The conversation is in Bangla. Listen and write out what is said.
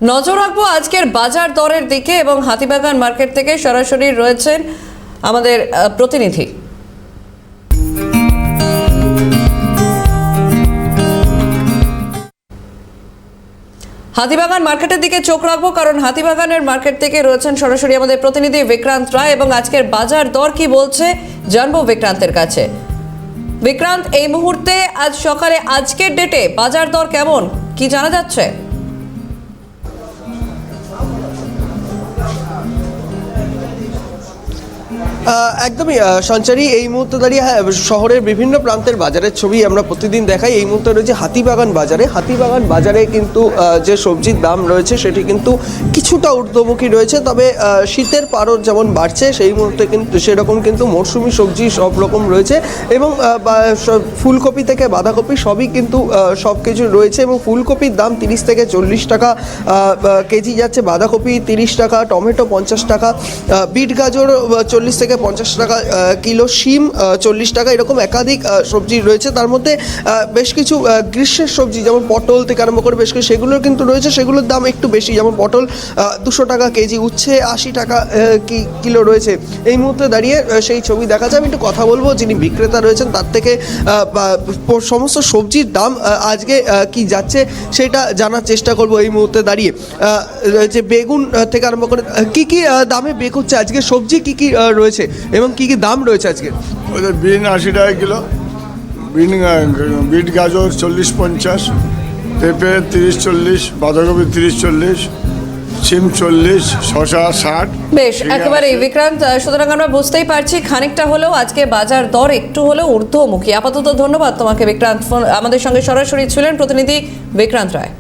নজর রাখবো আজকের বাজার দরের দিকে এবং হাতিবাগান মার্কেট থেকে সরাসরি রয়েছেন আমাদের প্রতিনিধি। হাতিবাগান মার্কেটের দিকে চোখ রাখবো, কারণ হাতিবাগানের মার্কেট থেকে রয়েছেন সরাসরি আমাদের প্রতিনিধি বিক্রান্ত রায় এবং আজকের বাজার দর কি বলছে জানবো বিক্রান্তের কাছে। বিক্রান্ত, এই মুহূর্তে আজ সকালে আজকের ডেটে বাজার দর কেমন, কি জানা যাচ্ছে? একদমই সঞ্চারী, এই মুহূর্তে দাঁড়িয়ে শহরের বিভিন্ন প্রান্তের বাজারের ছবি আমরা প্রতিদিন দেখাই। এই মুহূর্তে রয়েছে হাতিবাগান বাজারে। হাতিবাগান বাজারে কিন্তু যে সবজির দাম রয়েছে সেটি কিন্তু কিছুটা ঊর্ধ্বমুখী রয়েছে, তবে শীতের পারদ যেমন বাড়ছে সেই মুহূর্তে কিন্তু সেরকম কিন্তু মরশুমি সবজি সব রকম রয়েছে এবং ফুলকপি থেকে বাঁধাকপি সবই কিন্তু সব কিছু রয়েছে এবং ফুলকপির দাম 30 থেকে 40 টাকা কেজি যাচ্ছে, বাঁধাকপি 30 টাকা, টমেটো 50 টাকা, বিট গাজর 40 থেকে 50 টাকা কিলো, শিম 40 টাকা, এরকম একাধিক সবজি রয়েছে। তার মধ্যে বেশ কিছু গ্রীষ্মের সবজি যেমন পটল থেকে আরম্ভ করে বেশ কিছু সেগুলোর কিন্তু রয়েছে, সেগুলোর দাম একটু বেশি, যেমন পটল 200 টাকা কেজি, উচ্ছে 80 টাকা কিলো রয়েছে। এই মুহূর্তে দাঁড়িয়ে সেই ছবি দেখা যায়। আমি একটু কথা বলবো যিনি বিক্রেতা রয়েছেন তার থেকে, সমস্ত সবজির দাম আজকে কি যাচ্ছে সেটা জানার চেষ্টা করব এই মুহূর্তে দাঁড়িয়ে। যে বেগুন থেকে আরম্ভ করে কি কি দামে বেক হচ্ছে আজকে, সবজি কি কি রয়েছে এবং কি কি দাম রয়েছে আজকে? ওদের বিন 80 টাকা কিলো, বিট গাজর 40-50, পেঁপে 30-40, বাঁধাকপি 30-40, সিম 40, শসা 60। বেশ, একেবারেই বিক্রান্ত, সুতরাং আমরা বুঝতেই পারছি খানিকটা হলেও আজকে বাজার দর একটু হলেও ঊর্ধ্বমুখী। আপাতত ধন্যবাদ তোমাকে বিক্রান্ত, আমাদের সঙ্গে সরাসরি ছিলেন প্রতিনিধি বিক্রান্ত রায়।